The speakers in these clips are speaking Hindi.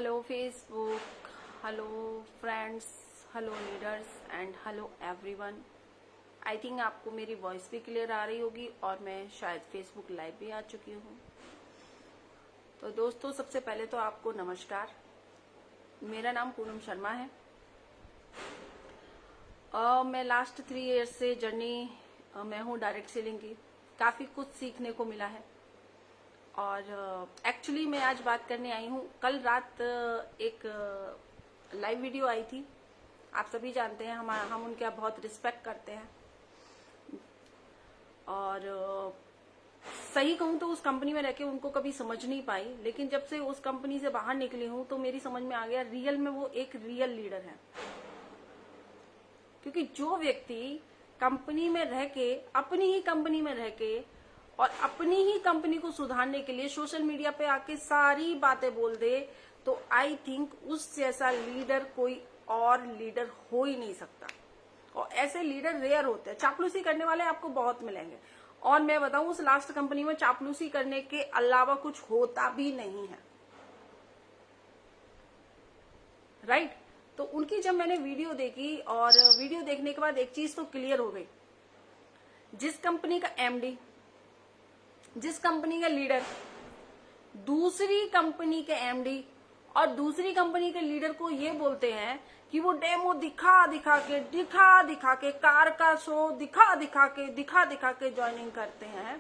Hello Facebook, hello friends, hello leaders and hello everyone. I think आपको मेरी वॉइस भी क्लियर आ रही होगी और मैं शायद फेसबुक लाइव भी आ चुकी हूँ। तो दोस्तों, सबसे पहले तो आपको नमस्कार। मेरा नाम पूनम शर्मा है। मैं लास्ट 3 इयर्स से जर्नी मैं हूँ डायरेक्ट सेलिंग की। काफ़ी कुछ सीखने को मिला है और एक्चुअली मैं आज बात करने आई हूँ। कल रात एक लाइव वीडियो आई थी। आप सभी जानते हैं हम उनका बहुत रिस्पेक्ट करते हैं और सही कहूँ तो उस कंपनी में रह के उनको कभी समझ नहीं पाई, लेकिन जब से उस कंपनी से बाहर निकली हूँ तो मेरी समझ में आ गया रियल में वो एक रियल लीडर है। क्योंकि जो व्यक्ति कंपनी में रह के, अपनी ही कंपनी में रह के और अपनी ही कंपनी को सुधारने के लिए सोशल मीडिया पे आके सारी बातें बोल दे, तो आई थिंक उस जैसा लीडर कोई और लीडर हो ही नहीं सकता। और ऐसे लीडर रेयर होते हैं। चापलूसी करने वाले आपको बहुत मिलेंगे और मैं बताऊं, उस लास्ट कंपनी में चापलूसी करने के अलावा कुछ होता भी नहीं है। राइट? तो उनकी जब मैंने वीडियो देखी और वीडियो देखने के बाद एक चीज तो क्लियर हो गई, जिस कंपनी का एमडी, जिस कंपनी का लीडर दूसरी कंपनी के एमडी और दूसरी कंपनी के लीडर को ये बोलते हैं कि वो डेमो दिखा दिखा के कार का शो दिखा के ज्वाइनिंग करते हैं,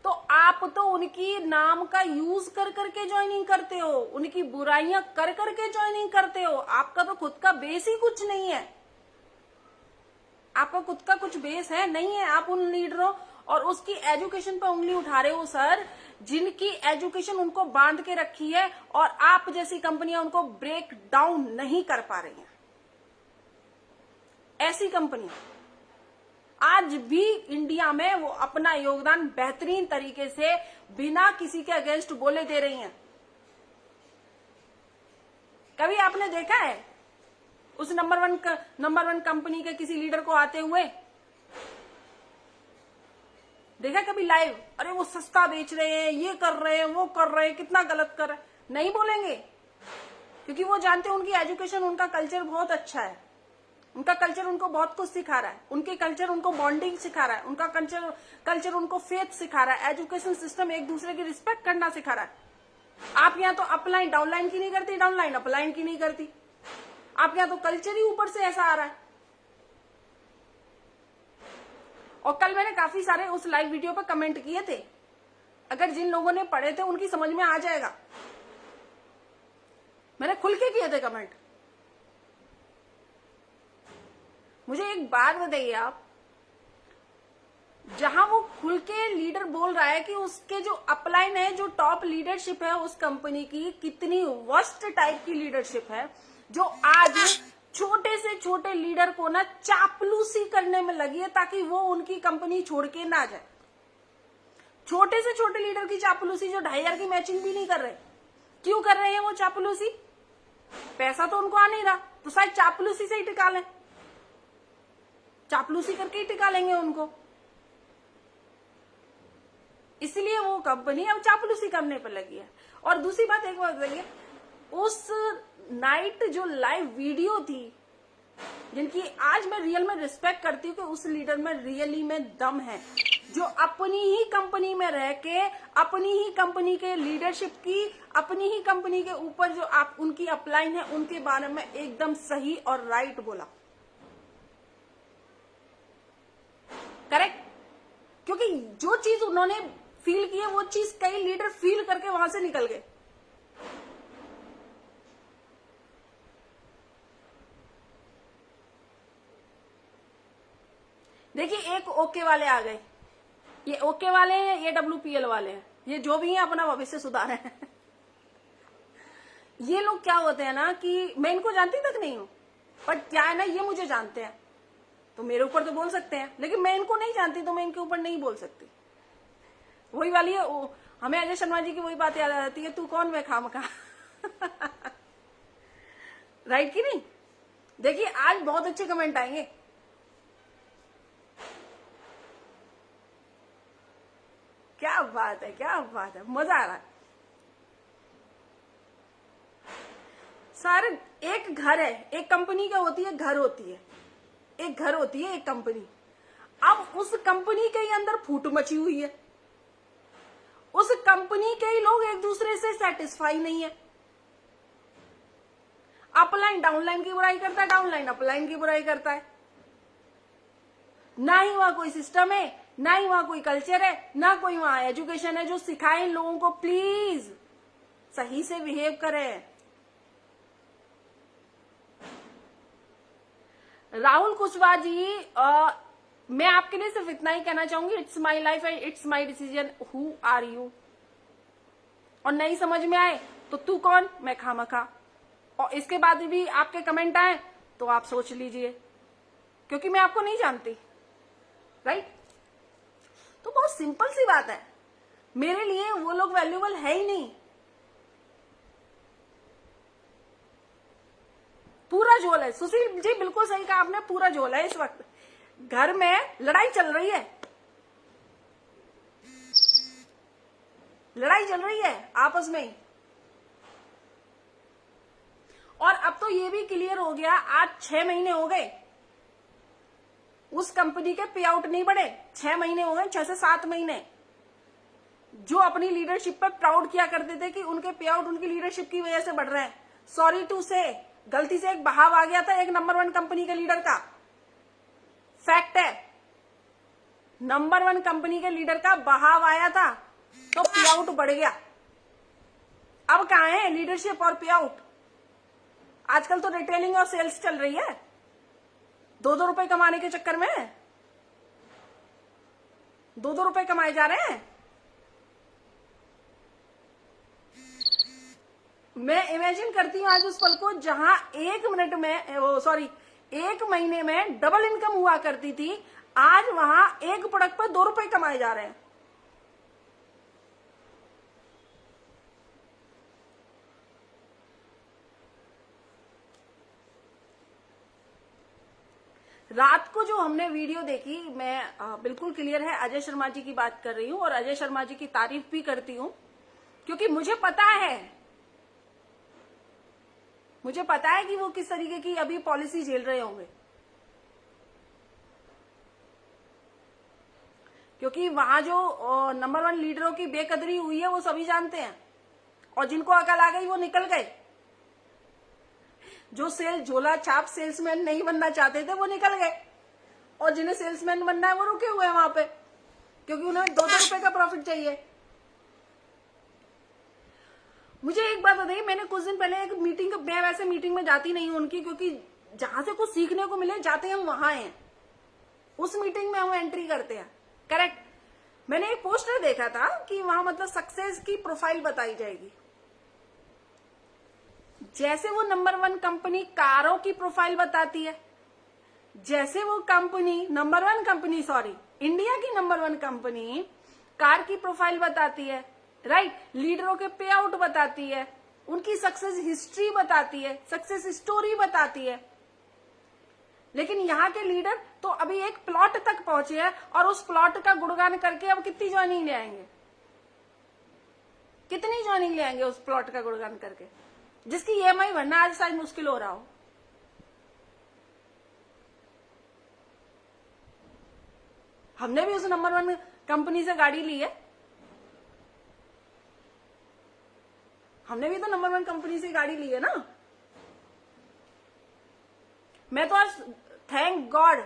तो आप तो उनकी नाम का यूज कर करके ज्वाइनिंग करते हो, उनकी बुराइयां कर करके ज्वाइनिंग करते हो। आपका तो खुद का बेस ही कुछ नहीं है। आपका खुद का कुछ बेस है नहीं है। आप उन लीडरों और उसकी एजुकेशन पर उंगली उठा रहे हो सर, जिनकी एजुकेशन उनको बांध के रखी है और आप जैसी कंपनियां उनको ब्रेक डाउन नहीं कर पा रही हैं। ऐसी कंपनियां आज भी इंडिया में वो अपना योगदान बेहतरीन तरीके से बिना किसी के अगेंस्ट बोले दे रही हैं। कभी आपने देखा है उस नंबर वन कंपनी के किसी लीडर को आते हुए? देखा कभी लाइव? अरे वो सस्ता बेच रहे हैं, ये कर रहे हैं, वो कर रहे हैं, कितना गलत कर रहे हैं। नहीं बोलेंगे, क्योंकि वो जानते हैं उनकी एजुकेशन, उनका कल्चर बहुत अच्छा है। उनका कल्चर उनको बहुत कुछ सिखा रहा है। उनके कल्चर उनको बॉन्डिंग सिखा रहा है। उनका कल्चर उनको फेथ सिखा रहा है। एजुकेशन सिस्टम एक दूसरे की रिस्पेक्ट करना सिखा रहा है। आप यहाँ तो अपलाइन डाउनलाइन की नहीं करती, डाउनलाइन अपलाइन की नहीं करती। आप यहाँ तो कल्चर ही ऊपर से ऐसा आ रहा है। और कल मैंने काफी सारे उस लाइव वीडियो पर कमेंट किए थे। अगर जिन लोगों ने पढ़े थे उनकी समझ में आ जाएगा। मैंने खुल के किए थे कमेंट। मुझे एक बात बताइए आप, जहां वो खुल के लीडर बोल रहा है कि उसके जो अपलाइन है, जो टॉप लीडरशिप है उस कंपनी की, कितनी वर्स्ट टाइप की लीडरशिप है, जो आज छोटे से छोटे लीडर को ना चापलूसी करने में लगी है ताकि वो उनकी कंपनी छोड़ के ना जाए। छोटे से छोटे लीडर की चापलूसी, जो 2,500 की मैचिंग भी नहीं कर रहे। क्यों कर रहे हैं वो चापलूसी? पैसा तो उनको आ नहीं रहा, तो शायद चापलूसी से ही टिका लें। चापलूसी करके ही टिका लेंगे उनको। इसलिए वो कंपनी अब चापलूसी करने पर लगी है। और दूसरी बात, एक बात बताइए, उस नाइट जो लाइव वीडियो थी, जिनकी आज मैं रियल में रिस्पेक्ट करती हूँ कि उस लीडर में रियली में दम है, जो अपनी ही कंपनी में रह के अपनी ही कंपनी के लीडरशिप की, अपनी ही कंपनी के ऊपर जो आप उनकी अपलाइन है उनके बारे में एकदम सही और राइट बोला। करेक्ट? क्योंकि जो चीज उन्होंने फील की है वो चीज कई लीडर फील करके वहां से निकल गए। देखिए, एक ओके वाले आ गए। ये ओके वाले हैं, ये WPL वाले हैं, ये जो भी हैं अपना भविष्य सुधार है। ये लोग क्या होते हैं ना कि मैं इनको जानती तक नहीं हूं, पर क्या है ना, ये मुझे जानते हैं तो मेरे ऊपर तो बोल सकते हैं, लेकिन मैं इनको नहीं जानती तो मैं इनके ऊपर नहीं बोल सकती। वही वाली है, हमें अजय शर्मा जी की वही बात याद आ जाती है, तू कौन मैं खामखा। राइट कि नहीं? देखिए, आज बहुत अच्छे कमेंट आएंगे। क्या बात है, क्या बात है, मजा आ रहा है। सारे एक घर है, एक कंपनी क्या होती है, घर होती है, एक घर होती है, एक कंपनी। अब उस कंपनी के ही अंदर फूट मची हुई है, उस कंपनी के ही लोग एक दूसरे से सेटिस्फाई नहीं है। अपलाइन डाउनलाइन की बुराई करता है, डाउनलाइन अपलाइन की बुराई करता है। ना ही वहां कोई सिस्टम है, ना ही वहां कोई कल्चर है, ना कोई वहां एजुकेशन है जो सिखाए लोगों को प्लीज सही से बिहेव करें। राहुल कुशवाहा जी, मैं आपके लिए सिर्फ इतना ही कहना चाहूंगी, it's my life and it's my decision, who are you. और नहीं समझ में आए तो तू कौन, मैं खामखा। और इसके बाद भी आपके कमेंट आए तो आप सोच लीजिए, क्योंकि मैं आपको नहीं जानती, राइट। तो बहुत सिंपल सी बात है, मेरे लिए वो लोग वैल्यूएबल है ही नहीं। पूरा झोल है, सुशील जी बिल्कुल सही कहा आपने, पूरा झोल है। इस वक्त घर में लड़ाई चल रही है, लड़ाई चल रही है आपस में ही। और अब तो ये भी क्लियर हो गया, आज 6 महीने हो गए उस कंपनी के पे आउट नहीं बढ़े। 6 महीने हो गए, 6 से 7 महीने। जो अपनी लीडरशिप पर प्राउड किया करते थे कि उनके पे आउट उनकी लीडरशिप की वजह से बढ़ रहे हैं, सॉरी टू से गलती से एक बहाव आ गया था एक नंबर 1 कंपनी के लीडर का। फैक्ट है, नंबर 1 कंपनी के लीडर का बहाव आया था तो पे आउट बढ़ गया। अब कहां है लीडरशिप और पे आउट? आजकल तो रिटेलिंग और सेल्स चल रही है, 2-2 रुपए कमाने के चक्कर में 2-2 रुपए कमाए जा रहे हैं। मैं इमेजिन करती हूं आज उस पल को जहां 1 मिनट में, वो सॉरी 1 महीने में डबल इनकम हुआ करती थी, आज वहां एक प्रोडक्ट पर 2 रुपए कमाए जा रहे हैं। रात को जो हमने वीडियो देखी, मैं बिल्कुल क्लियर है अजय शर्मा जी की बात कर रही हूं और अजय शर्मा जी की तारीफ भी करती हूं, क्योंकि मुझे पता है कि वो किस तरीके की अभी पॉलिसी झेल रहे होंगे, क्योंकि वहां जो नंबर 1 लीडरों की बेकदरी हुई है वो सभी जानते हैं। और जिनको अकल आ गई वो निकल गए, जो झोला छाप सेल्समैन नहीं बनना चाहते थे वो निकल गए, और जिन्हें सेल्समैन बनना है वो रुके हुए हैं वहां पे, क्योंकि उन्हें 2-2 रुपए का प्रॉफिट चाहिए। मुझे एक बात बताइए, मैंने कुछ दिन पहले एक मीटिंग, मैं वैसे मीटिंग में जाती नहीं हूं उनकी, क्योंकि जहां से कुछ सीखने को मिले जाते हम वहां हैं, उस मीटिंग में हम एंट्री करते हैं, करेक्ट। मैंने एक पोस्टर देखा था कि वहां मतलब सक्सेस की प्रोफाइल बताई जाएगी। जैसे वो नंबर 1 कंपनी कारों की प्रोफाइल बताती है, जैसे वो company number 1 company, sorry India की नंबर 1 कंपनी कार की प्रोफाइल बताती है, राइट, लीडरों के पे आउट बताती है, उनकी सक्सेस हिस्ट्री बताती है, सक्सेस स्टोरी बताती है। लेकिन यहाँ के लीडर तो अभी एक प्लॉट तक पहुंचे हैं और उस प्लॉट का गुणगान करके अब कितनी ज्वाइनिंग ले आएंगे, कितनी ज्वाइनिंग ले आएंगे उस प्लॉट का गुणगान करके, जिसकी ईएमआई भरना आज शायद मुश्किल हो रहा हो। हमने भी उस नंबर 1 कंपनी से गाड़ी ली है, हमने भी तो नंबर 1 कंपनी से गाड़ी ली है ना। मैं तो आज थैंक गॉड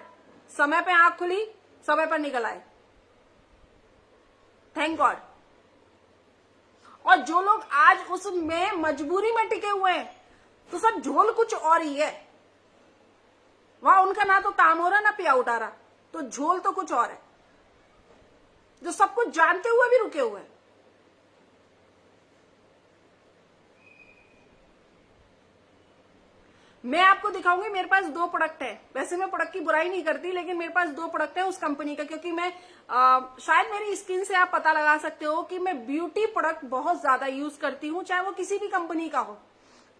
समय पे आंख खुली, समय पर निकल आए, थैंक गॉड। और जो लोग आज उसमें मजबूरी में टिके हुए हैं, तो सब झोल कुछ और ही है, वहां उनका ना तो काम हो रहा ना पे आउट आ रहा, तो झोल तो कुछ और है, जो सब कुछ जानते हुए भी रुके हुए हैं। मैं आपको दिखाऊंगी, मेरे पास 2 प्रोडक्ट है। वैसे मैं प्रोडक्ट की बुराई नहीं करती, लेकिन मेरे पास 2 प्रोडक्ट है उस कंपनी का, क्योंकि मैं शायद मेरी स्किन से आप पता लगा सकते हो कि मैं ब्यूटी प्रोडक्ट बहुत ज्यादा यूज करती हूँ, चाहे वो किसी भी कंपनी का हो।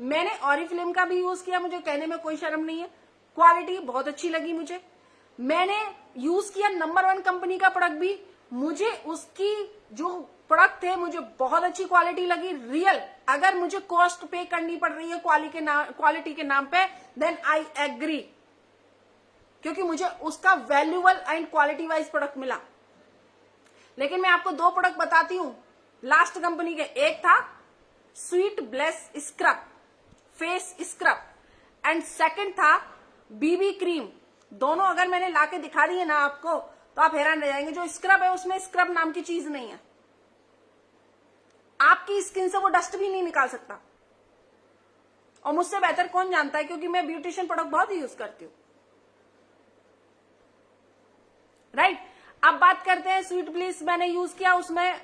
मैंने ऑरिफ्लेम का भी यूज किया, मुझे कहने में कोई शर्म नहीं है, क्वालिटी बहुत अच्छी लगी मुझे। मैंने यूज किया नंबर 1 कंपनी का प्रोडक्ट भी, मुझे उसकी जो प्रोडक्ट थे मुझे बहुत अच्छी क्वालिटी लगी, रियल अगर मुझे कॉस्ट पे करनी पड़ रही है क्वालिटी के नाम पे, देन आई एग्री, क्योंकि मुझे उसका valuable and quality wise product मिला। लेकिन मैं आपको 2 प्रोडक्ट बताती हूं लास्ट कंपनी के। एक था sweet bless scrub, face scrub, and second था बीबी क्रीम। दोनों अगर मैंने लाके दिखा दिए ना आपको तो आप हैरान रह जाएंगे। जो स्क्रब है उसमें स्क्रब नाम की चीज नहीं है, आपकी स्किन से वो डस्ट भी नहीं निकाल सकता। और मुझसे बेहतर कौन जानता है, क्योंकि मैं ब्यूटिशियन प्रोडक्ट बहुत ही यूज करती हूं, राइट। अब बात करते हैं स्वीट ब्लिस मैंने यूज किया, उसमें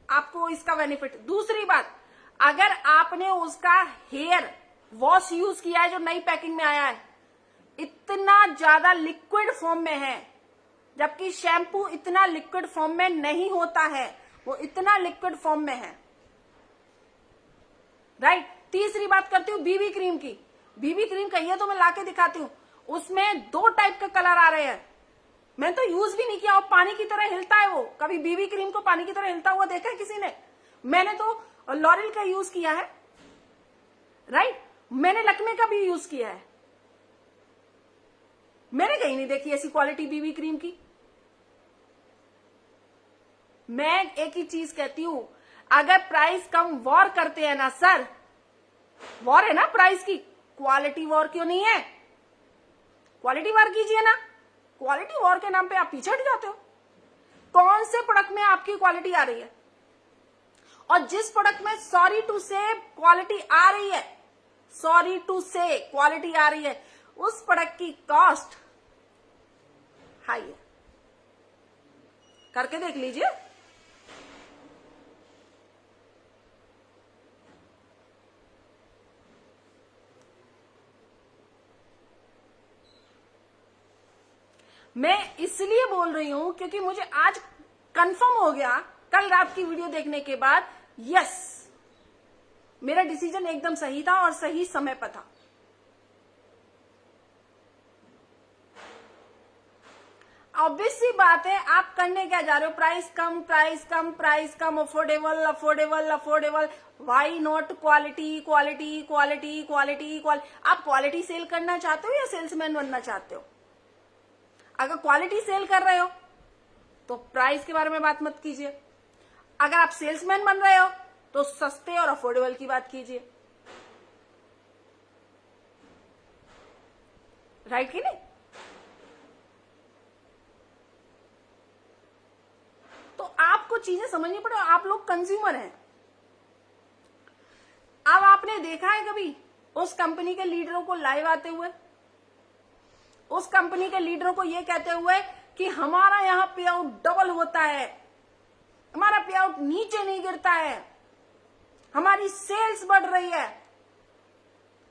आपको इसका बेनिफिट। दूसरी बात, अगर आपने उसका हेयर वॉश यूज किया है जो नई पैकिंग में आया है, इतना ज्यादा लिक्विड फॉर्म में है, जबकि शैम्पू इतना लिक्विड फॉर्म में नहीं होता है, वो इतना लिक्विड फॉर्म में है, राइट। तीसरी बात करती हूँ बीबी क्रीम की। बीबी क्रीम कहिए तो मैं लाके दिखाती हूँ, उसमें 2 टाइप के कलर आ रहे हैं। मैंने तो यूज भी नहीं किया, और पानी की तरह हिलता है वो। कभी बीबी क्रीम को पानी की तरह हिलता हुआ देखा है किसी ने? मैंने तो लॉरियल का यूज किया है, राइट। मैंने लक्मे का भी यूज किया है, मैंने कहीं नहीं देखी ऐसी क्वालिटी बीबी क्रीम की। मैं एक ही चीज कहती हूं, अगर प्राइस कम वॉर करते हैं ना सर, वॉर है ना प्राइस की, क्वालिटी वॉर क्यों नहीं है? क्वालिटी वॉर कीजिए ना। क्वालिटी वॉर के नाम पे आप पीछे हट जाते हो। कौन से प्रोडक्ट में आपकी क्वालिटी आ रही है? और जिस प्रोडक्ट में सॉरी टू से क्वालिटी आ रही है, सॉरी टू से क्वालिटी आ रही है, उस प्रोडक्ट की कॉस्ट हाई है। करके देख लीजिए। मैं इसलिए बोल रही हूं क्योंकि मुझे आज कंफर्म हो गया कल रात की वीडियो देखने के बाद, यस, मेरा डिसीजन एकदम सही था और सही समय पर था। ऑब्वियस सी बात है, आप करने क्या जा रहे हो? Price come, price come, price come, affordable, affordable, affordable. Why not quality, quality, quality, quality, quality. आप क्वालिटी सेल करना चाहते हो या सेल्समैन बनना चाहते हो? अगर क्वालिटी सेल कर रहे हो तो प्राइस के बारे में बात मत कीजिए। अगर आप सेल्समैन बन रहे हो तो सस्ते और अफोर्डेबल की बात कीजिए, राइट कि नहीं? तो आपको चीजें समझनी पड़े। आप लोग कंज्यूमर हैं। अब आपने देखा है कभी उस कंपनी के लीडरों को लाइव आते हुए, उस कंपनी के लीडरों को ये कहते हुए कि हमारा यहां पे आउट डबल होता है, हमारा पे आउट नीचे नहीं गिरता है, हमारी सेल्स बढ़ रही है?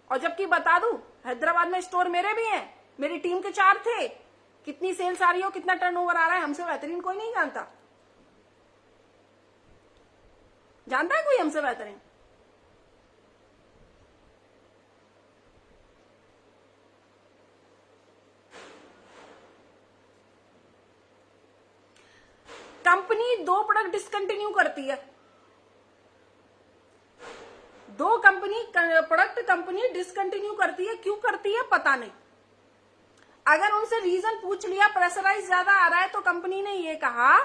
और जबकि बता दूं, हैदराबाद में स्टोर मेरे भी हैं, मेरी टीम के 4 थे। कितनी सेल्स आ रही हो, कितना टर्नओवर आ रहा है, हमसे बेहतरीन कोई नहीं जानता। जानता है कोई हमसे बेहतरीन? कंपनी 2 प्रोडक्ट डिसकंटिन्यू करती है, 2 प्रोडक्ट कंपनी डिसकंटिन्यू करती है। क्यों करती है पता नहीं। अगर उनसे रीजन पूछ लिया, प्रेशराइज ज्यादा आ रहा है, तो कंपनी ने ये कहा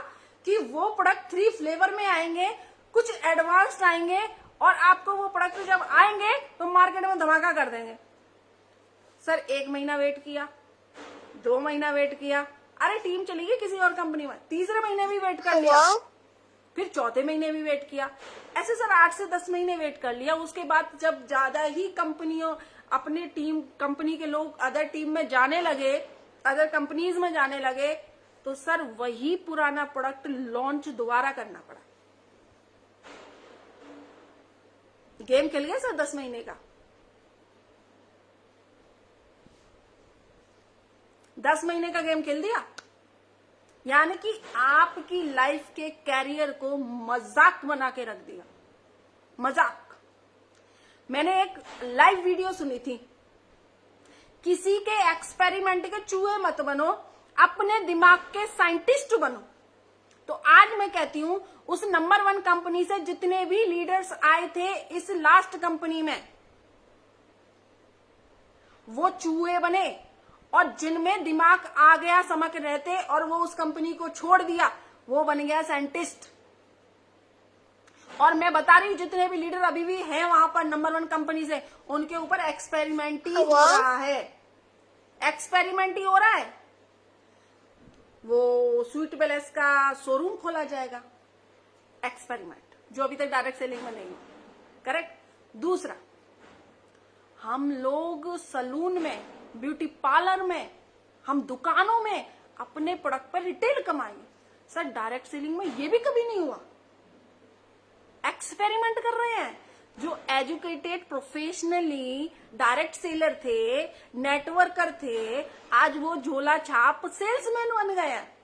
कि वो प्रोडक्ट 3 फ्लेवर में आएंगे, कुछ एडवांस्ड आएंगे, और आपको वो प्रोडक्ट जब आएंगे तो मार्केट में धमाका कर देंगे। सर 1 महीना वेट किया, 2 महीना वेट किया, अरे टीम चली गई किसी और कंपनी में, तीसरे महीने भी वेट कर लिया, फिर चौथे महीने भी वेट किया। ऐसे सर 8 से 10 महीने वेट कर लिया। उसके बाद जब ज्यादा ही कंपनियों, अपने टीम, कंपनी के लोग अदर टीम में जाने लगे, अदर कंपनीज में जाने लगे, तो सर वही पुराना प्रोडक्ट लॉन्च दोबारा करना पड़ा। गेम खेल गया सर 10 महीने का। 10 महीने का गेम खेल दिया, यानी कि आपकी लाइफ के कैरियर को मजाक बना के रख दिया। मजाक। मैंने एक लाइव वीडियो सुनी थी, किसी के एक्सपेरिमेंट के चूहे मत बनो, अपने दिमाग के साइंटिस्ट बनो। तो आज मैं कहती हूं उस नंबर 1 कंपनी से जितने भी लीडर्स आए थे इस लास्ट कंपनी में, वो चूहे बने, और जिनमें दिमाग आ गया समझ रहते और वो उस कंपनी को छोड़ दिया, वो बन गया साइंटिस्ट। और मैं बता रही हूं जितने भी लीडर अभी भी हैं वहां पर नंबर 1 कंपनी से, उनके ऊपर एक्सपेरिमेंट ही हो रहा है, एक्सपेरिमेंट ही हो रहा है। वो स्वीट बैलेंस का शोरूम खोला जाएगा, एक्सपेरिमेंट, जो अभी तक डायरेक्ट सेलिंग में नहीं है, करेक्ट। दूसरा, हम लोग सलून में, ब्यूटी पार्लर में, हम दुकानों में अपने प्रोडक्ट पर रिटेल कमाएंगे। सर डायरेक्ट सेलिंग में ये भी कभी नहीं हुआ, एक्सपेरिमेंट कर रहे हैं। जो एजुकेटेड प्रोफेशनली डायरेक्ट सेलर थे, नेटवर्कर थे, आज वो झोला छाप सेल्समैन बन गए हैं,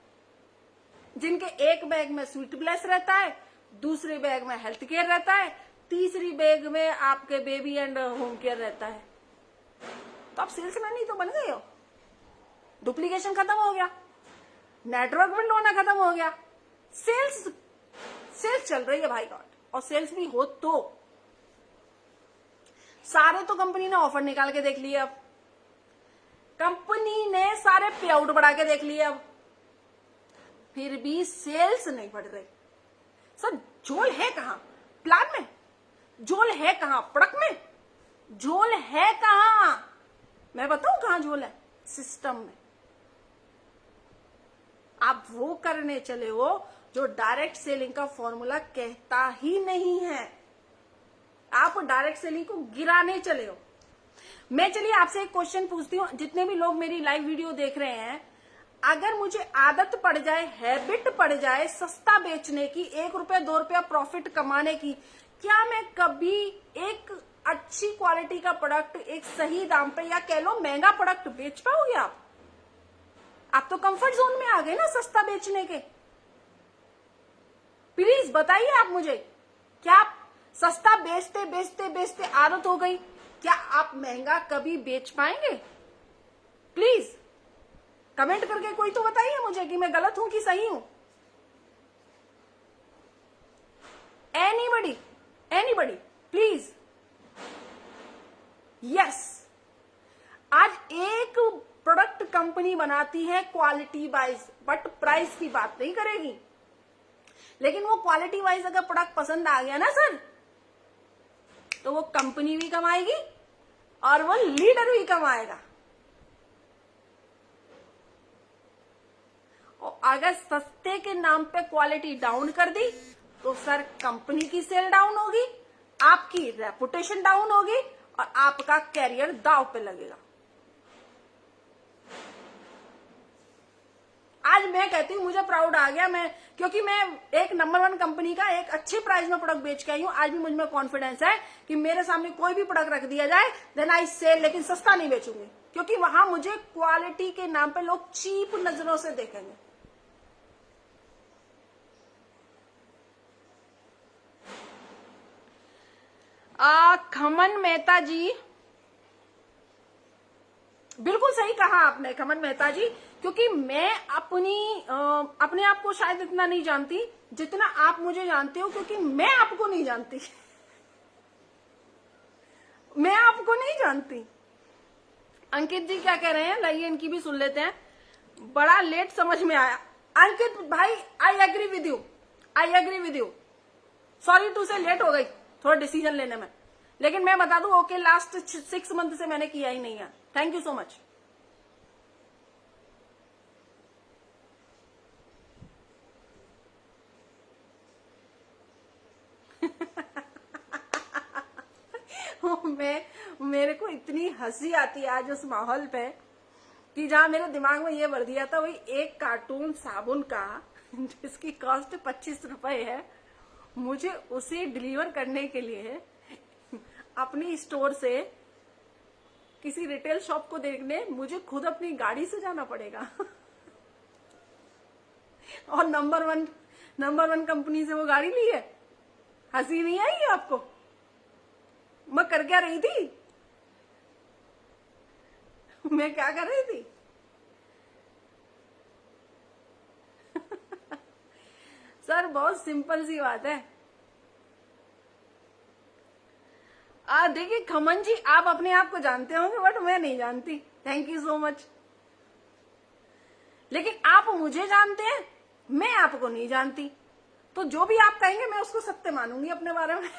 जिनके एक बैग में स्वीट ब्लेस रहता है, दूसरे बैग में हेल्थ केयर रहता है, तीसरी बैग में आपके बेबी एंड होम केयर रहता है। तो आप सेल्समैन ही तो बन गए हो। डुप्लीकेशन खत्म हो गया, नेटवर्क बिल्ड होना खत्म हो गया, सेल्स चल रही है भाई गॉड। और सेल्स भी हो तो सारे तो कंपनी ने ऑफर निकाल के देख लिए, अब कंपनी ने सारे पे आउट बढ़ा के देख लिए, अब फिर भी सेल्स नहीं बढ़ रही। सर झोल है कहां? प्लान में झोल है कहां? प्रोडक्ट में झोल है कहां? मैं बताऊं कहां झोल है? सिस्टम में। आप वो करने चले हो जो डायरेक्ट सेलिंग का फॉर्मूला कहता ही नहीं है, आप डायरेक्ट सेलिंग को गिराने चले हो। मैं चलिए आपसे एक क्वेश्चन पूछती हूं, जितने भी लोग मेरी लाइव वीडियो देख रहे हैं, अगर मुझे आदत पड़ जाए, हैबिट पड़ जाए सस्ता बेचने की, 1 रुपया 2 रुपया प्रॉफिट कमाने की, क्या मैं कभी एक अच्छी क्वालिटी का प्रोडक्ट एक सही दाम पे, या कह लो महंगा प्रोडक्ट बेच पाओगे? आप तो कंफर्ट जोन में आ गए ना सस्ता बेचने के। प्लीज बताइए आप मुझे, क्या आप सस्ता बेचते बेचते बेचते आदत हो गई, क्या आप महंगा कभी बेच पाएंगे? प्लीज कमेंट करके कोई तो बताइए मुझे कि मैं गलत हूं कि सही हूं। Anybody please. यस, आज एक प्रोडक्ट कंपनी बनाती है क्वालिटी वाइज, बट प्राइस की बात नहीं करेगी। लेकिन वो क्वालिटी वाइज अगर प्रोडक्ट पसंद आ गया ना सर, तो वो कंपनी भी कमाएगी और वो लीडर भी कमाएगा। और अगर सस्ते के नाम पे क्वालिटी डाउन कर दी तो सर कंपनी की सेल डाउन होगी, आपकी रेपुटेशन डाउन होगी और आपका कैरियर दांव पे लगेगा। आज मैं कहती हूं मुझे प्राउड आ गया, मैं क्योंकि मैं एक नंबर 1 कंपनी का एक अच्छे प्राइस में प्रोडक्ट बेच के आई हूं। आज भी मुझ में कॉन्फिडेंस है कि मेरे सामने कोई भी प्रोडक्ट रख दिया जाए, देन आई सेल, लेकिन सस्ता नहीं बेचूंगी, क्योंकि वहां मुझे क्वालिटी के नाम पे लोग चीप नजरों से देखेंगे। खमन मेहता जी, बिल्कुल सही कहा आपने खमन मेहता जी, क्योंकि मैं अपने आप को शायद इतना नहीं जानती जितना आप मुझे जानते हो, क्योंकि मैं आपको नहीं जानती। मैं आपको नहीं जानती। अंकित जी क्या कह रहे हैं, लाइए इनकी भी सुन लेते हैं। बड़ा लेट समझ में आया अंकित भाई, I agree with you, sorry to say late हो गई थोड़ा डिसीजन लेने में, लेकिन मैं बता दूं ओके, लास्ट 6 मंथ से मैंने किया ही नहीं है। Thank you so much. मेरे को इतनी हंसी आती है आज उस माहौल पे कि जहां मेरे दिमाग में ये भर दिया था, वही एक कार्टून साबुन का जिसकी कॉस्ट 25 रुपए है, मुझे उसे डिलीवर करने के लिए अपनी स्टोर से किसी रिटेल शॉप को देखने मुझे खुद अपनी गाड़ी से जाना पड़ेगा। और नंबर वन कंपनी से वो गाड़ी ली है। हंसी नहीं आई आपको? मैं कर क्या रही थी? मैं क्या कर रही थी? सर बहुत सिंपल सी बात है। देखिए खमन जी, आप अपने आप को जानते होंगे बट मैं नहीं जानती। Thank you so much. लेकिन आप मुझे जानते हैं, मैं आपको नहीं जानती, तो जो भी आप कहेंगे मैं उसको सत्य मानूंगी अपने बारे में।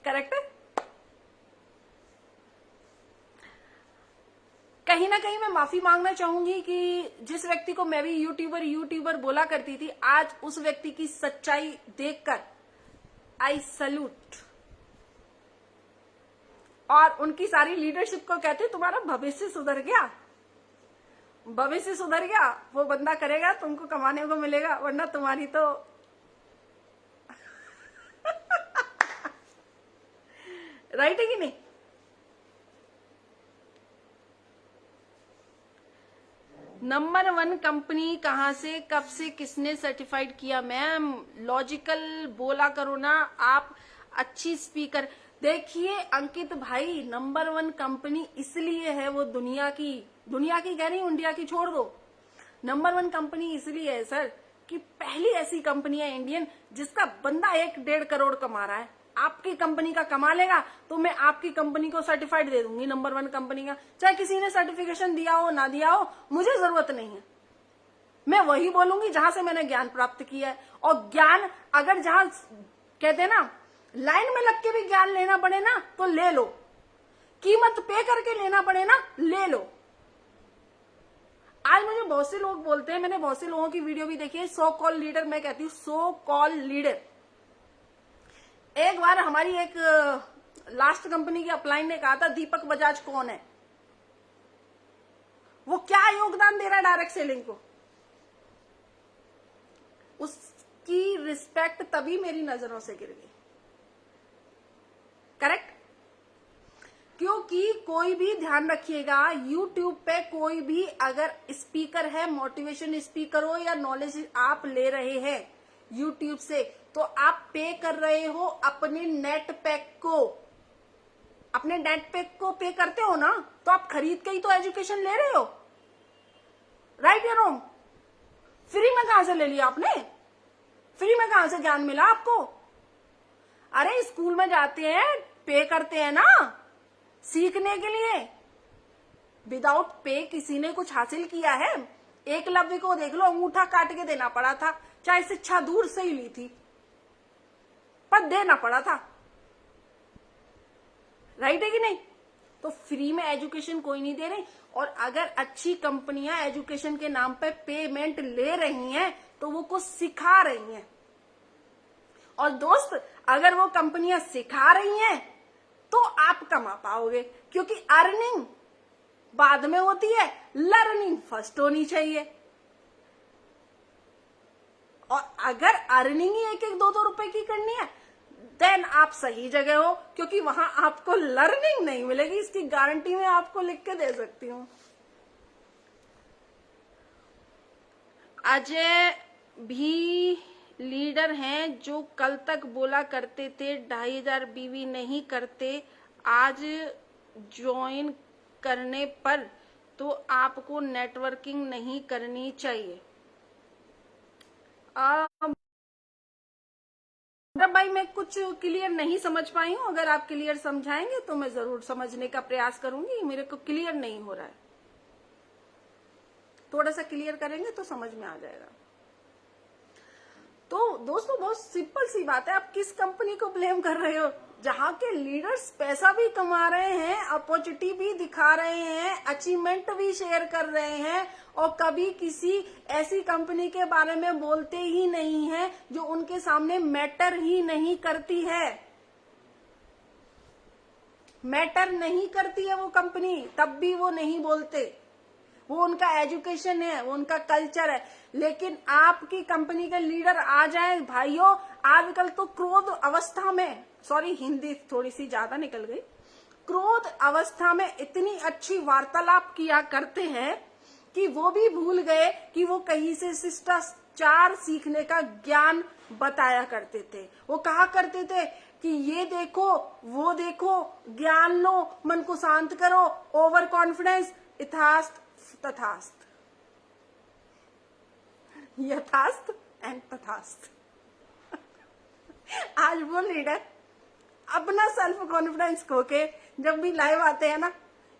करेक्ट है। कहीं ना कहीं मैं माफी मांगना चाहूंगी कि जिस व्यक्ति को मैं भी यूट्यूबर बोला करती थी, आज उस व्यक्ति की सच्चाई देखकर आई सल्यूट। और उनकी सारी लीडरशिप को कहते तुम्हारा भविष्य सुधर गया, भविष्य सुधर गया, वो बंदा करेगा तुमको कमाने को मिलेगा, वरना तुम्हारी तो राइट है कि नहीं। नंबर 1 कंपनी कहां से, कब से, किसने सर्टिफाइड किया? मैम लॉजिकल बोला करो ना आप, अच्छी स्पीकर। देखिए अंकित भाई, नंबर 1 कंपनी इसलिए है वो दुनिया की कह रही हूं, इंडिया की छोड़ दो। नंबर 1 कंपनी इसलिए है सर कि पहली ऐसी कंपनी है इंडियन जिसका बंदा 1-1.5 करोड़ कमा रहा है। आपकी कंपनी का कमा लेगा तो मैं आपकी कंपनी को सर्टिफाइड दे दूंगी नंबर 1 कंपनी का। चाहे किसी ने सर्टिफिकेशन दिया हो ना दिया हो, मुझे जरूरत नहीं है। मैं वही बोलूंगी जहां से मैंने ज्ञान प्राप्त किया है। और ज्ञान अगर जहां कहते हैं ना लाइन में लग के भी ज्ञान लेना पड़े ना तो ले लो, कीमत पे करके लेना पड़े ना ले लो। आज मुझे बहुत से लोग बोलते हैं, मैंने बहुत से लोगों की वीडियो भी देखी है, सो कॉल लीडर, मैं कहती हूँ सो कॉल लीडर। एक बार हमारी एक लास्ट कंपनी की अपलाइन ने कहा था दीपक बजाज कौन है, वो क्या योगदान दे रहा है डायरेक्ट सेलिंग को। उसकी रिस्पेक्ट तभी मेरी नजरों से गिर गई। करेक्ट। क्योंकि कोई भी ध्यान रखिएगा, YouTube पे कोई भी अगर स्पीकर है, मोटिवेशन स्पीकर हो या नॉलेज आप ले रहे हैं YouTube से, तो आप पे कर रहे हो अपने नेट पैक को। अपने नेट पैक को पे करते हो ना, तो आप खरीद के ही तो एजुकेशन ले रहे हो। राइट या रॉन्ग? फ्री में कहां से ले लिया आपने? फ्री में कहां से ज्ञान मिला आपको? अरे स्कूल में जाते हैं, पे करते हैं ना सीखने के लिए। विदाउट पे किसी ने कुछ हासिल किया है? एकलव्य को देख लो, अंगूठा काट के देना पड़ा था, चाहे शिक्षा दूर से ही ली थी पर देना पड़ा था। राइट है कि नहीं? तो फ्री में एजुकेशन कोई नहीं दे रही। और अगर अच्छी कंपनियां एजुकेशन के नाम पे पेमेंट ले रही हैं तो वो कुछ सिखा रही हैं। और दोस्त अगर वो कंपनियां सिखा रही हैं तो आप कमा पाओगे, क्योंकि अर्निंग बाद में होती है, लर्निंग फर्स्ट होनी चाहिए। और अगर अर्निंग ही 1-1, 2-2 रुपए की करनी है देन आप सही जगह हो, क्योंकि वहां आपको लर्निंग नहीं मिलेगी, इसकी गारंटी मैं आपको लिख के दे सकती हूं। अजय भी लीडर हैं जो कल तक बोला करते थे 2500 बीवी नहीं करते, आज ज्वाइन करने पर तो आपको नेटवर्किंग नहीं करनी चाहिए। भाई मैं कुछ क्लियर नहीं समझ पाई हूं, अगर आप क्लियर समझाएंगे तो मैं जरूर समझने का प्रयास करूंगी। मेरे को क्लियर नहीं हो रहा है, थोड़ा सा क्लियर करेंगे तो समझ में आ जाएगा। तो दोस्तों बहुत सिंपल सी बात है, आप किस कंपनी को ब्लेम कर रहे हो? जहां के लीडर्स पैसा भी कमा रहे हैं, अपॉर्चुनिटी भी दिखा रहे हैं, अचीवमेंट भी शेयर कर रहे हैं, और कभी किसी ऐसी कंपनी के बारे में बोलते ही नहीं है जो उनके सामने मैटर ही नहीं करती है। मैटर नहीं करती है वो कंपनी, तब भी वो नहीं बोलते। वो उनका एजुकेशन है, वो उनका कल्चर है। लेकिन आपकी कंपनी के लीडर आ जाए भाइयों, आजकल तो क्रोध अवस्था में, सॉरी हिंदी थोड़ी सी ज्यादा निकल गई, क्रोध अवस्था में इतनी अच्छी वार्तालाप किया करते हैं कि वो भी भूल गए कि वो कहीं से शिष्टाचार सीखने का ज्ञान बताया करते थे। वो कहा करते थे कि ये देखो वो देखो, ज्ञान लो, मन को शांत करो, ओवर कॉन्फिडेंस, इथास्त तथास्त। यथास्थ एंड तथास्थ। आज वो लीडर अपना सेल्फ कॉन्फिडेंस खो के जब भी लाइव आते हैं ना,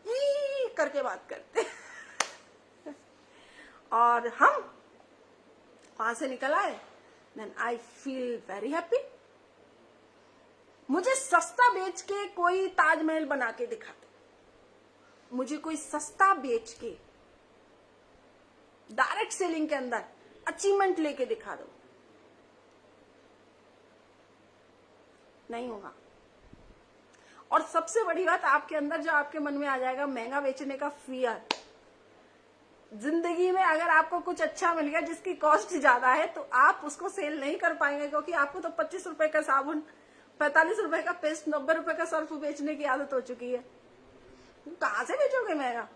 ई करके बात करते हैं और हम वहां से निकल आए, then I feel very happy. मुझे सस्ता बेच के कोई ताजमहल बना के दिखा दे, मुझे कोई सस्ता बेच के डायरेक्ट सेलिंग के अंदर अचीवमेंट लेके दिखा दो, नहीं होगा। और सबसे बड़ी बात, आपके अंदर जो आपके मन में आ जाएगा महंगा बेचने का फियर। जिंदगी में अगर आपको कुछ अच्छा मिल गया जिसकी कॉस्ट ज्यादा है तो आप उसको सेल नहीं कर पाएंगे, क्योंकि आपको तो 25 रुपए का साबुन, 45 रुपए का पेस्ट, 90 रुपए का सर्फ बेचने की आदत हो चुकी है। कहां से बेचोगे महंगा?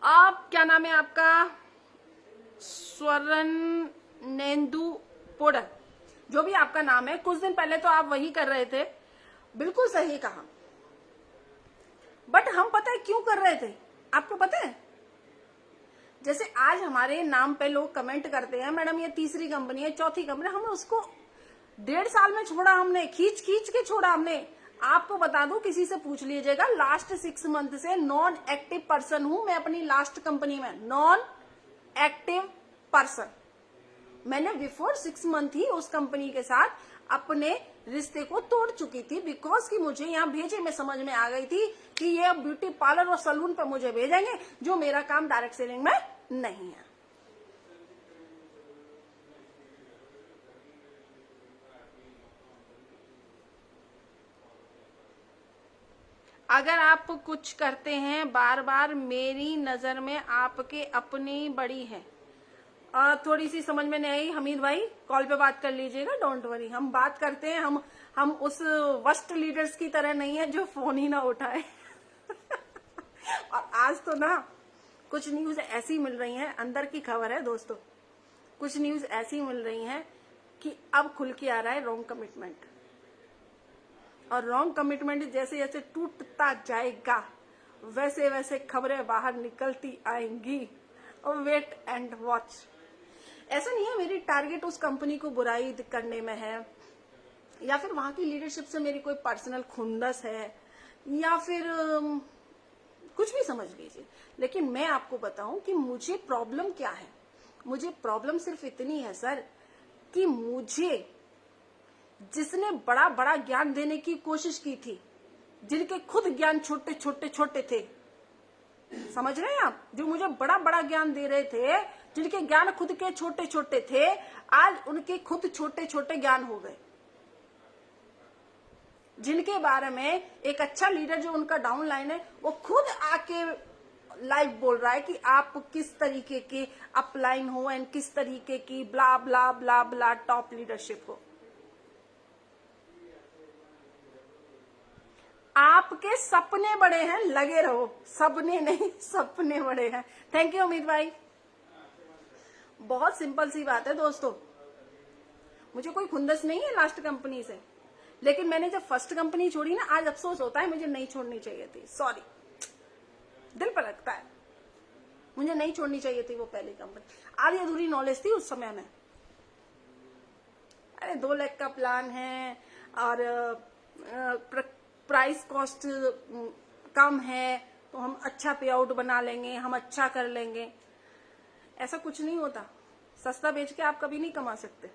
आप क्या नाम है आपका? स्वर्णेंदु पोडर, जो भी आपका नाम है। कुछ दिन पहले तो आप वही कर रहे थे, बिल्कुल सही कहा। बट हम पता है क्यों कर रहे थे, आपको पता है? जैसे आज हमारे नाम पे लोग कमेंट करते हैं, मैडम ये तीसरी कंपनी है, चौथी कंपनी, हमने उसको 1.5 साल में छोड़ा, हमने खींच खींच के छोड़ा। हमने आपको बता दूं, किसी से पूछ लीजिएगा, लास्ट 6 मंथ से नॉन एक्टिव पर्सन हूं मैं अपनी लास्ट कंपनी में, नॉन एक्टिव पर्सन। मैंने बिफोर 6 मंथ ही उस कंपनी के साथ अपने रिश्ते को तोड़ चुकी थी, बिकॉज कि मुझे यहाँ भेजे में समझ में आ गई थी कि ये ब्यूटी पार्लर और सलून पे मुझे भेजेंगे, जो मेरा काम डायरेक्ट सेलिंग में नहीं है। अगर आप कुछ करते हैं बार बार, मेरी नजर में आपके अपनी बड़ी है। थोड़ी सी समझ में नहीं आई हमीद भाई, कॉल पे बात कर लीजिएगा, डोंट वरी, हम बात करते हैं। हम उस वर्स्ट लीडर्स की तरह नहीं है जो फोन ही ना उठाए। और आज तो ना कुछ न्यूज ऐसी मिल रही हैं, अंदर की खबर है दोस्तों, कुछ न्यूज ऐसी मिल रही हैं कि अब खुल के आ रहा है रॉन्ग कमिटमेंट। और रॉन्ग कमिटमेंट जैसे जैसे टूटता जाएगा वैसे वैसे खबरें बाहर निकलती आएंगी। Wait and watch. ऐसा नहीं है मेरी टारगेट उस कंपनी को बुराई करने में है, या फिर वहां की लीडरशिप से मेरी कोई पर्सनल खुंदस है, या फिर कुछ भी समझ लीजिए। लेकिन मैं आपको बताऊं कि मुझे प्रॉब्लम क्या है। मुझे प्रॉब्लम सिर्फ इतनी है सर कि मुझे जिसने बड़ा बड़ा ज्ञान देने की कोशिश की थी, जिनके खुद ज्ञान छोटे छोटे छोटे थे, समझ रहे हैं आप, जो मुझे बड़ा बड़ा ज्ञान दे रहे थे, जिनके ज्ञान खुद के छोटे छोटे थे, आज उनके खुद छोटे छोटे ज्ञान हो गए। जिनके बारे में एक अच्छा लीडर जो उनका डाउन लाइन है, वो खुद आके लाइव बोल रहा है कि आप किस तरीके के अपलाइन हो एंड किस तरीके की ब्ला ब्ला ब्ला ब्ला टॉप लीडरशिप हो। आपके सपने बड़े हैं, लगे रहो। सपने नहीं, सपने बड़े हैं। थैंक यू अमित भाई। बहुत सिंपल सी बात है दोस्तों, मुझे कोई खुंदस नहीं है लास्ट कंपनी से, लेकिन मैंने जब फर्स्ट कंपनी छोड़ी ना, आज अफसोस होता है मुझे नहीं छोड़नी चाहिए थी। सॉरी, दिल पर लगता है, मुझे नहीं छोड़नी चाहिए थी वो पहली कंपनी। आधी अधूरी नॉलेज थी उस समय में। अरे 2 लाख का प्लान है और प्राइस कॉस्ट कम है तो हम अच्छा पे आउट बना लेंगे, हम अच्छा कर लेंगे। ऐसा कुछ नहीं होता। सस्ता बेच के आप कभी नहीं कमा सकते।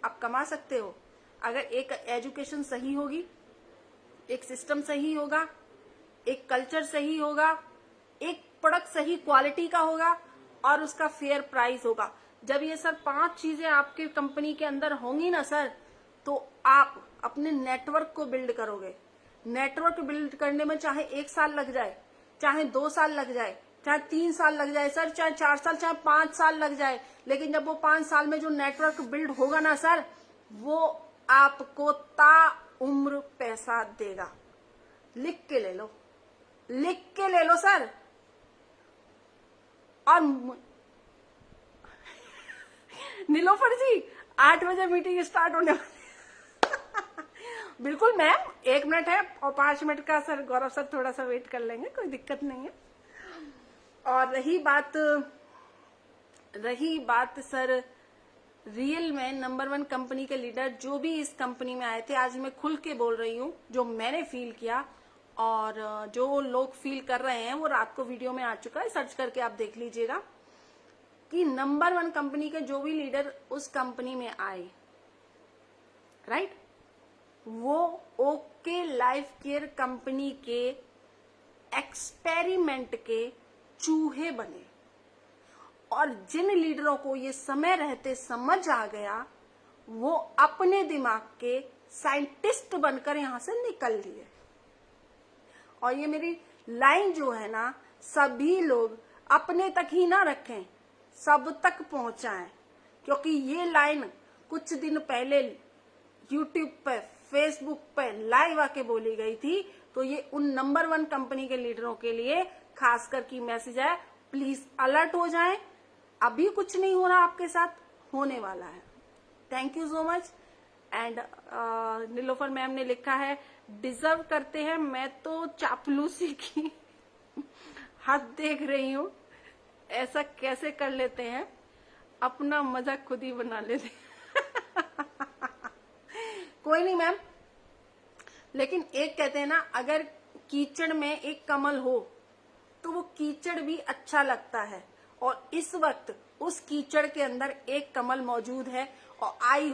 आप कमा सकते हो अगर एक एजुकेशन सही होगी, एक सिस्टम सही होगा, एक कल्चर सही होगा, एक प्रोडक्ट सही क्वालिटी का होगा और उसका फेयर प्राइस होगा। जब ये सर 5 चीजें आपकी कंपनी के अंदर होंगी ना सर, तो आप अपने नेटवर्क को बिल्ड करोगे। नेटवर्क बिल्ड करने में चाहे 1 साल लग जाए, चाहे 2 साल लग जाए, चाहे 3 साल लग जाए सर, चाहे 4 साल, चाहे 5 साल लग जाए, लेकिन जब वो 5 साल में जो नेटवर्क बिल्ड होगा ना सर, वो आपको ताउम्र पैसा देगा। लिख के ले लो, लिख के ले लो सर। और नीलोफर जी 8 बजे मीटिंग स्टार्ट होने वाली। बिल्कुल मैम, 1 मिनट है और 5 मिनट का सर गौरव सर थोड़ा सा वेट कर लेंगे, कोई दिक्कत नहीं है। और रही बात सर रियल में नंबर 1 कंपनी के लीडर जो भी इस कंपनी में आए थे, आज मैं खुल के बोल रही हूँ जो मैंने फील किया, और जो लोग फील कर रहे हैं वो रात को वीडियो में आ चुका है, सर्च करके आप देख लीजिएगा कि नंबर 1 कंपनी के जो भी लीडर उस कंपनी में आए, राइट, वो ओके लाइफ केयर कंपनी के एक्सपेरिमेंट के चूहे बने। और जिन लीडरों को ये समय रहते समझ आ गया, वो अपने दिमाग के साइंटिस्ट बनकर यहां से निकल लिए। और ये मेरी लाइन जो है ना, सभी लोग अपने तक ही ना रखें, सब तक पहुंचाएं, क्योंकि ये लाइन कुछ दिन पहले यूट्यूब पे, फेसबुक पे लाइव आके बोली गई थी। तो ये उन नंबर 1 कंपनी के लीडरों के लिए खासकर की मैसेज है, प्लीज अलर्ट हो जाएं। अभी कुछ नहीं हो रहा आपके साथ, होने वाला है। Thank you so much. And Nilofar ma'am ने लिखा है डिजर्व करते हैं, मैं तो चापलूसी की हद देख रही हूँ, ऐसा कैसे कर लेते हैं, अपना मजा खुद ही बना लेते कोई नहीं मैम, लेकिन एक कहते हैं ना, अगर कीचड़ में एक कमल हो तो वो कीचड़ भी अच्छा लगता है, और इस वक्त उस कीचड़ के अंदर एक कमल मौजूद है। और आई